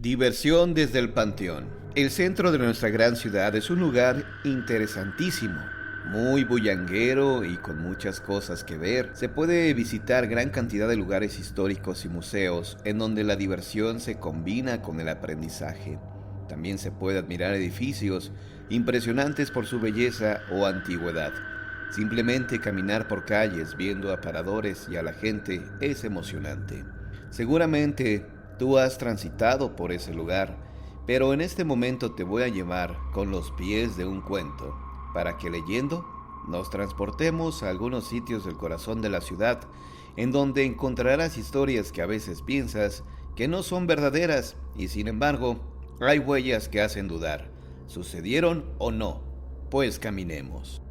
Diversión desde el Panteón. El centro de nuestra gran ciudad es un lugar interesantísimo, muy bullanguero y con muchas cosas que ver. Se puede visitar gran cantidad de lugares históricos y museos en donde la diversión se combina con el aprendizaje. También se puede admirar edificios impresionantes por su belleza o antigüedad. Simplemente caminar por calles viendo aparadores y a la gente es emocionante. Seguramente tú has transitado por ese lugar, pero en este momento te voy a llevar con los pies de un cuento, para que leyendo nos transportemos a algunos sitios del corazón de la ciudad, en donde encontrarás historias que a veces piensas que no son verdaderas y sin embargo hay huellas que hacen dudar. ¿Sucedieron o no? Pues caminemos.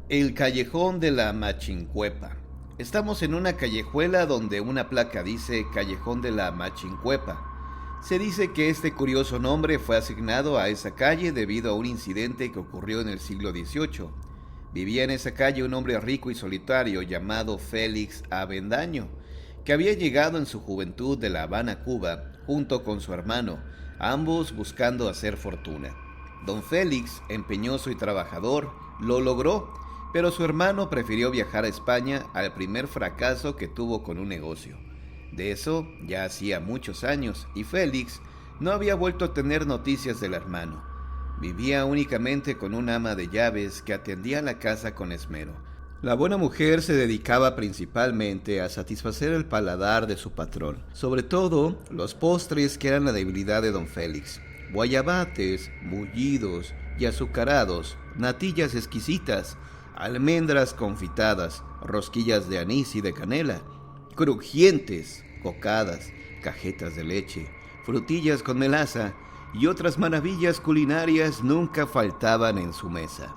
El callejón de la Machincuepa. Estamos en una callejuela donde una placa dice Callejón de la Machincuepa. Se dice que este curioso nombre fue asignado a esa calle debido a un incidente que ocurrió en el siglo XVIII. Vivía en esa calle un hombre rico y solitario llamado Félix Avendaño, que había llegado en su juventud de La Habana, Cuba, junto con su hermano, ambos buscando hacer fortuna. Don Félix, empeñoso y trabajador, lo logró, pero su hermano prefirió viajar a España al primer fracaso que tuvo con un negocio. De eso ya hacía muchos años y Félix no había vuelto a tener noticias del hermano. Vivía únicamente con una ama de llaves que atendía la casa con esmero. La buena mujer se dedicaba principalmente a satisfacer el paladar de su patrón, sobre todo los postres que eran la debilidad de don Félix. Guayabates, mullidos y azucarados, natillas exquisitas, almendras confitadas, rosquillas de anís y de canela, crujientes, cocadas, cajetas de leche, frutillas con melaza y otras maravillas culinarias nunca faltaban en su mesa.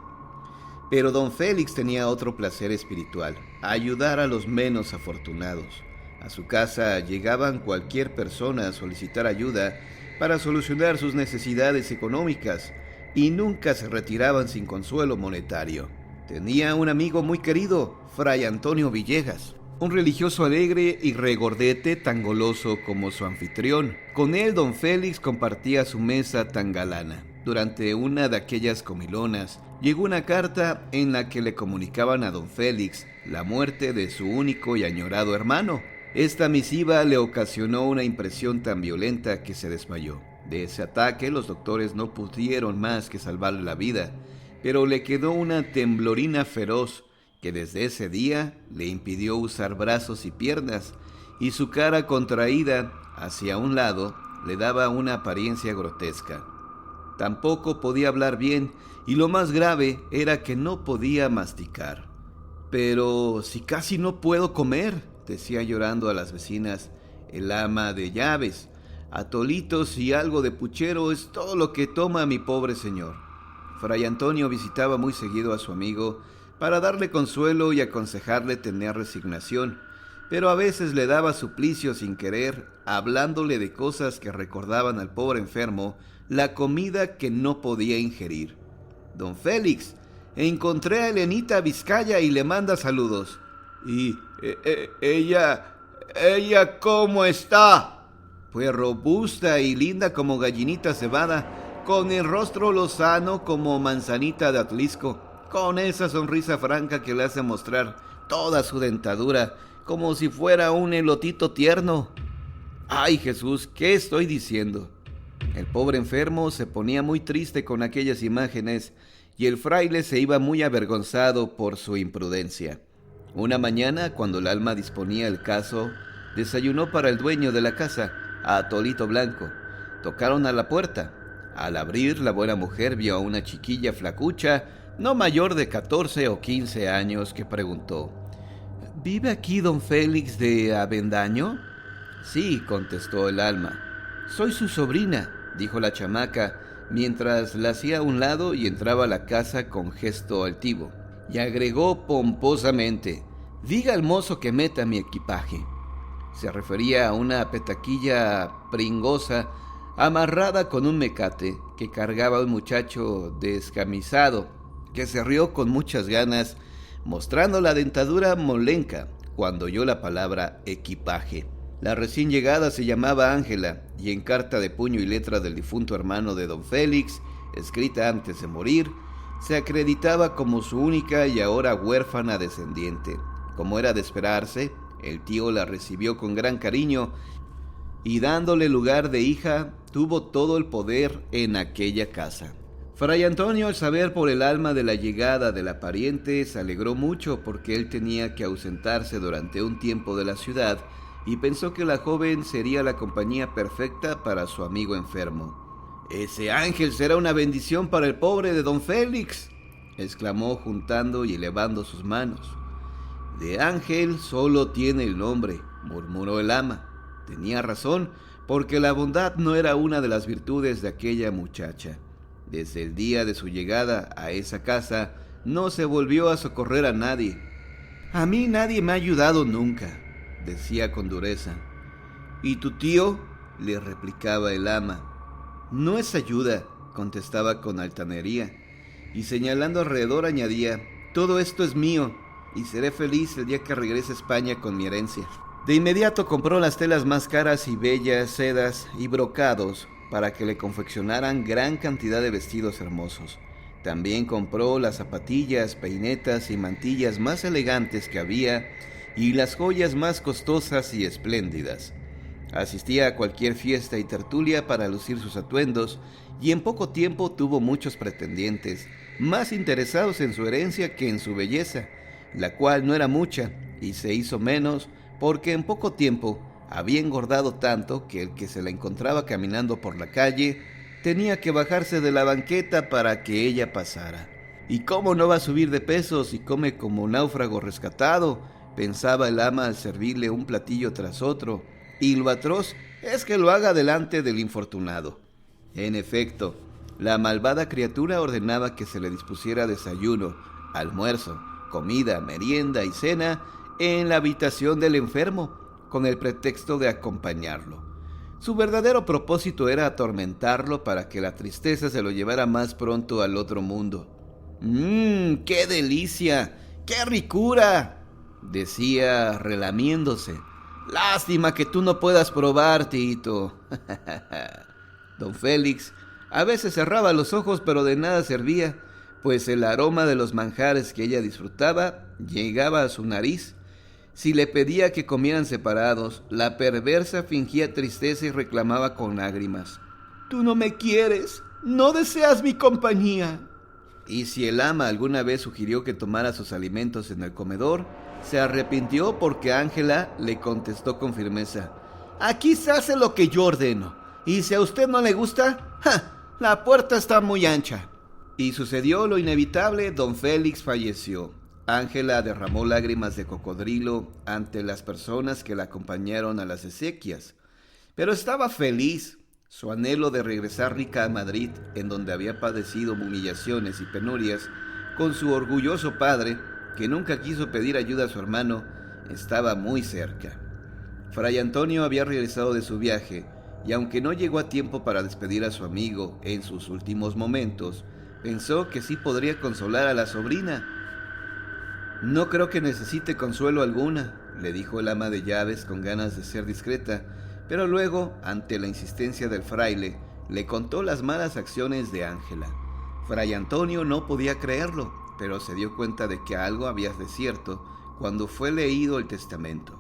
Pero don Félix tenía otro placer espiritual: ayudar a los menos afortunados. A su casa llegaban cualquier persona a solicitar ayuda para solucionar sus necesidades económicas y nunca se retiraban sin consuelo monetario. Tenía un amigo muy querido, Fray Antonio Villegas, un religioso alegre y regordete tan goloso como su anfitrión. Con él don Félix compartía su mesa tan galana. Durante una de aquellas comilonas llegó una carta en la que le comunicaban a don Félix la muerte de su único y añorado hermano. Esta misiva le ocasionó una impresión tan violenta que se desmayó. De ese ataque los doctores no pudieron más que salvarle la vida, pero le quedó una temblorina feroz que desde ese día le impidió usar brazos y piernas, y su cara contraída hacia un lado le daba una apariencia grotesca. Tampoco podía hablar bien, y lo más grave era que no podía masticar. «Pero si casi no puedo comer», decía llorando a las vecinas el ama de llaves. «Atolitos y algo de puchero es todo lo que toma mi pobre señor». Fray Antonio visitaba muy seguido a su amigo para darle consuelo y aconsejarle tener resignación, pero a veces le daba suplicio sin querer, hablándole de cosas que recordaban al pobre enfermo la comida que no podía ingerir. «Don Félix, encontré a Elenita Vizcaya y le manda saludos». «¿Y ella cómo está?» «Pues robusta y linda como gallinita cebada, con el rostro lozano como manzanita de Atlisco, con esa sonrisa franca que le hace mostrar toda su dentadura, como si fuera un elotito tierno». «Ay, Jesús, ¿qué estoy diciendo?». El pobre enfermo se ponía muy triste con aquellas imágenes y el fraile se iba muy avergonzado por su imprudencia. Una mañana, cuando el alma disponía el caso, desayunó para el dueño de la casa, a Atolito Blanco. Tocaron a la puerta. Al abrir, la buena mujer vio a una chiquilla flacucha, no mayor de 14 o 15 años, que preguntó: «¿Vive aquí don Félix de Avendaño?». «Sí», contestó el alma. «Soy su sobrina», dijo la chamaca, mientras la hacía a un lado y entraba a la casa con gesto altivo. Y agregó pomposamente: «Diga al mozo que meta mi equipaje». Se refería a una petaquilla pringosa amarrada con un mecate que cargaba un muchacho descamisado, que se rió con muchas ganas, mostrando la dentadura molenca cuando oyó la palabra equipaje. La recién llegada se llamaba Ángela, y en carta de puño y letra del difunto hermano de don Félix, escrita antes de morir, se acreditaba como su única y ahora huérfana descendiente. Como era de esperarse, el tío la recibió con gran cariño y dándole lugar de hija, tuvo todo el poder en aquella casa. Fray Antonio, al saber por el alma de la llegada de la pariente, se alegró mucho porque él tenía que ausentarse durante un tiempo de la ciudad y pensó que la joven sería la compañía perfecta para su amigo enfermo. «Ese ángel será una bendición para el pobre de don Félix», exclamó juntando y elevando sus manos. «De ángel solo tiene el nombre», murmuró el ama. Tenía razón, porque la bondad no era una de las virtudes de aquella muchacha. Desde el día de su llegada a esa casa, no se volvió a socorrer a nadie. «A mí nadie me ha ayudado nunca», decía con dureza. «¿Y tu tío?», le replicaba el ama. «No es ayuda», contestaba con altanería, y señalando alrededor añadía: «Todo esto es mío, y seré feliz el día que regrese a España con mi herencia». De inmediato compró las telas más caras y bellas, sedas y brocados, para que le confeccionaran gran cantidad de vestidos hermosos. También compró las zapatillas, peinetas y mantillas más elegantes que había, y las joyas más costosas y espléndidas. Asistía a cualquier fiesta y tertulia para lucir sus atuendos, y en poco tiempo tuvo muchos pretendientes, más interesados en su herencia que en su belleza, la cual no era mucha, y se hizo menos porque en poco tiempo había engordado tanto que el que se la encontraba caminando por la calle tenía que bajarse de la banqueta para que ella pasara. «¿Y cómo no va a subir de peso si come como náufrago rescatado?», pensaba el ama al servirle un platillo tras otro, «y lo atroz es que lo haga delante del infortunado». En efecto, la malvada criatura ordenaba que se le dispusiera desayuno, almuerzo, comida, merienda y cena en la habitación del enfermo, con el pretexto de acompañarlo. Su verdadero propósito era atormentarlo para que la tristeza se lo llevara más pronto al otro mundo. ¡Qué delicia! ¡Qué ricura!, decía relamiéndose. «Lástima que tú no puedas probar, Tito». Don Félix a veces cerraba los ojos, pero de nada servía, pues el aroma de los manjares que ella disfrutaba llegaba a su nariz. Si le pedía que comieran separados, la perversa fingía tristeza y reclamaba con lágrimas: «Tú no me quieres, no deseas mi compañía». Y si el ama alguna vez sugirió que tomara sus alimentos en el comedor, se arrepintió porque Ángela le contestó con firmeza: «Aquí se hace lo que yo ordeno, y si a usted no le gusta, la puerta está muy ancha». Y sucedió lo inevitable, don Félix falleció. Ángela derramó lágrimas de cocodrilo ante las personas que la acompañaron a las exequias, pero estaba feliz. Su anhelo de regresar rica a Madrid, en donde había padecido humillaciones y penurias, con su orgulloso padre, que nunca quiso pedir ayuda a su hermano, estaba muy cerca. Fray Antonio había regresado de su viaje, y aunque no llegó a tiempo para despedir a su amigo en sus últimos momentos, pensó que sí podría consolar a la sobrina. «No creo que necesite consuelo alguna», le dijo el ama de llaves con ganas de ser discreta, pero luego, ante la insistencia del fraile, le contó las malas acciones de Ángela. Fray Antonio no podía creerlo, pero se dio cuenta de que algo había de cierto cuando fue leído el testamento.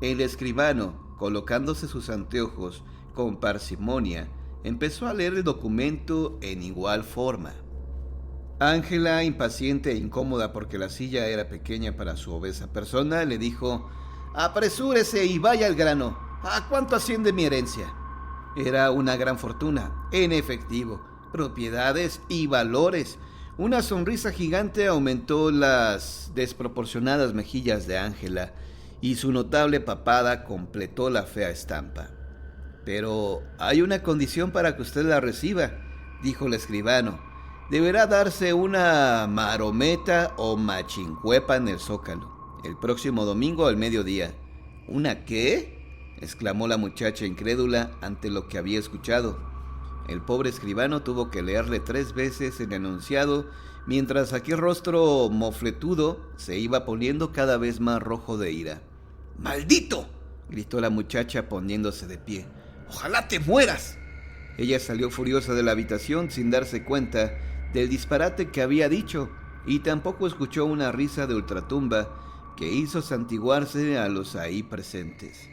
El escribano, colocándose sus anteojos con parsimonia, empezó a leer el documento en igual forma. Ángela, impaciente e incómoda porque la silla era pequeña para su obesa persona, le dijo: «Apresúrese y vaya al grano. ¿A cuánto asciende mi herencia?». Era una gran fortuna, en efectivo, propiedades y valores. Una sonrisa gigante aumentó las desproporcionadas mejillas de Ángela, y su notable papada completó la fea estampa. «Pero hay una condición para que usted la reciba», dijo el escribano. «Deberá darse una marometa o machincuepa en el Zócalo, el próximo domingo al mediodía». «¿Una qué?», exclamó la muchacha incrédula ante lo que había escuchado. El pobre escribano tuvo que leerle 3 veces el enunciado, mientras aquel rostro mofletudo se iba poniendo cada vez más rojo de ira. «¡Maldito!», gritó la muchacha poniéndose de pie. ¡Ojalá te mueras! Ella salió furiosa de la habitación sin darse cuenta del disparate que había dicho, y tampoco escuchó una risa de ultratumba que hizo santiguarse a los ahí presentes.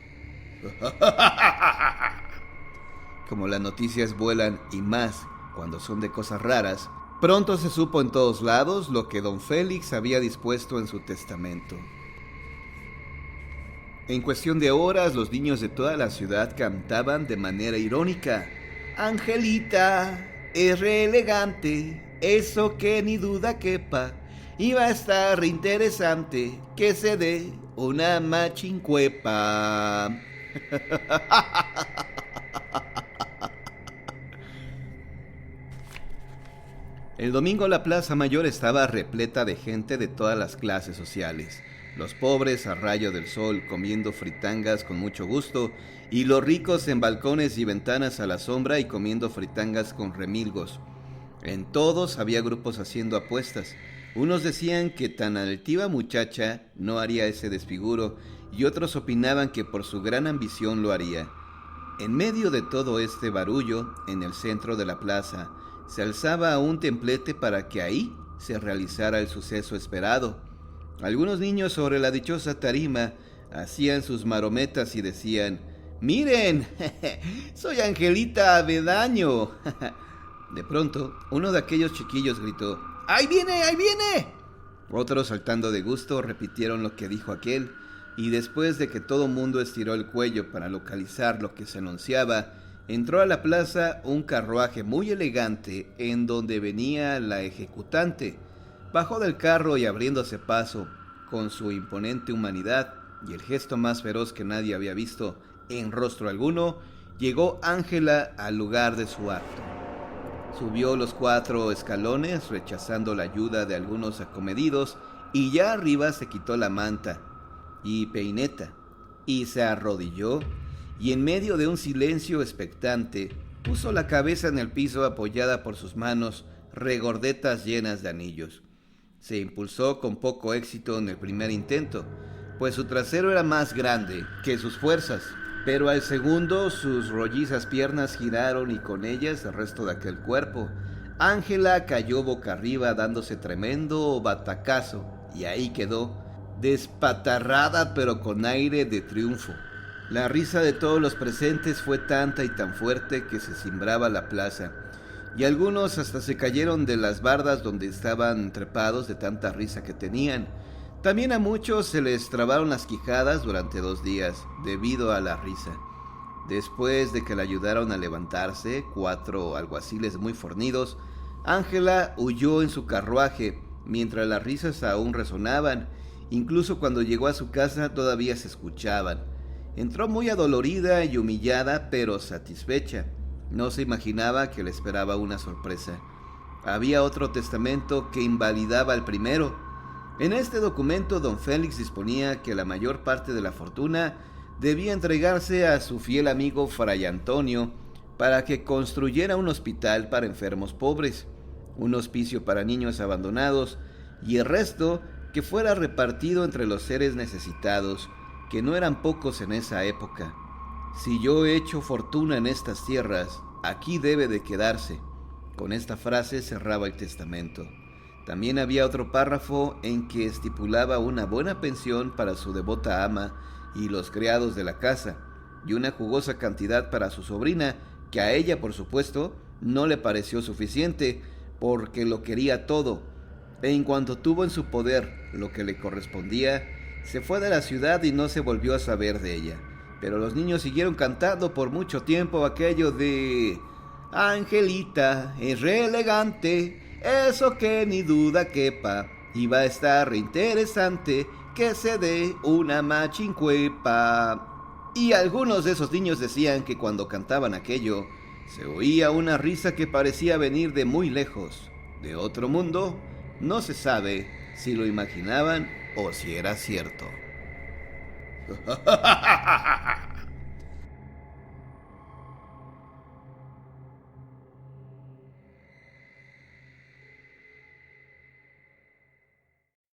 Como las noticias vuelan, y más cuando son de cosas raras, pronto se supo en todos lados lo que don Félix había dispuesto en su testamento. En cuestión de horas, los niños de toda la ciudad cantaban de manera irónica: Angelita es re elegante, eso que ni duda quepa, iba a estar re interesante que se dé una machincuepa. El domingo la Plaza Mayor estaba repleta de gente de todas las clases sociales. Los pobres a rayo del sol comiendo fritangas con mucho gusto, y los ricos en balcones y ventanas a la sombra y comiendo fritangas con remilgos. En todos había grupos haciendo apuestas. Unos decían que tan altiva muchacha no haría ese desfiguro, y otros opinaban que por su gran ambición lo haría. En medio de todo este barullo, en el centro de la plaza, se alzaba un templete para que ahí se realizara el suceso esperado. Algunos niños sobre la dichosa tarima hacían sus marometas y decían: ¡Miren! ¡Soy Angelita Avedaño! De pronto, uno de aquellos chiquillos gritó: ¡Ahí viene! ¡Ahí viene! Otros, saltando de gusto, repitieron lo que dijo aquel, y después de que todo mundo estiró el cuello para localizar lo que se anunciaba, entró a la plaza un carruaje muy elegante en donde venía la ejecutante. Bajó del carro y, abriéndose paso con su imponente humanidad y el gesto más feroz que nadie había visto en rostro alguno, llegó Ángela al lugar de su acto. Subió los 4 escalones rechazando la ayuda de algunos acomedidos, y ya arriba se quitó la manta y peineta y se arrodilló, y en medio de un silencio expectante puso la cabeza en el piso apoyada por sus manos regordetas llenas de anillos. Se impulsó con poco éxito en el primer intento, pues su trasero era más grande que sus fuerzas, pero al segundo sus rollizas piernas giraron y con ellas el resto de aquel cuerpo. Ángela cayó boca arriba dándose tremendo batacazo, y ahí quedó, despatarrada pero con aire de triunfo. La risa de todos los presentes fue tanta y tan fuerte que se cimbraba la plaza, y algunos hasta se cayeron de las bardas donde estaban trepados de tanta risa que tenían. También a muchos se les trabaron las quijadas durante 2 días, debido a la risa. Después de que la ayudaron a levantarse 4 alguaciles muy fornidos, Ángela huyó en su carruaje, mientras las risas aún resonaban. Incluso cuando llegó a su casa todavía se escuchaban. Entró muy adolorida y humillada, pero satisfecha. No se imaginaba que le esperaba una sorpresa. Había otro testamento que invalidaba el primero. En este documento, don Félix disponía que la mayor parte de la fortuna debía entregarse a su fiel amigo Fray Antonio para que construyera un hospital para enfermos pobres, un hospicio para niños abandonados, y el resto que fuera repartido entre los seres necesitados, que no eran pocos en esa época. Si yo he hecho fortuna en estas tierras, aquí debe de quedarse. Con esta frase cerraba el testamento. También había otro párrafo en que estipulaba una buena pensión para su devota ama y los criados de la casa, y una jugosa cantidad para su sobrina, que a ella, por supuesto, no le pareció suficiente, porque lo quería todo. En cuanto tuvo en su poder lo que le correspondía, se fue de la ciudad y no se volvió a saber de ella. Pero los niños siguieron cantando por mucho tiempo aquello de: Angelita es re elegante, eso que ni duda quepa, y va a estar re interesante que se dé una machincuepa. Y algunos de esos niños decían que cuando cantaban aquello, se oía una risa que parecía venir de muy lejos, de otro mundo. No se sabe si lo imaginaban o si era cierto.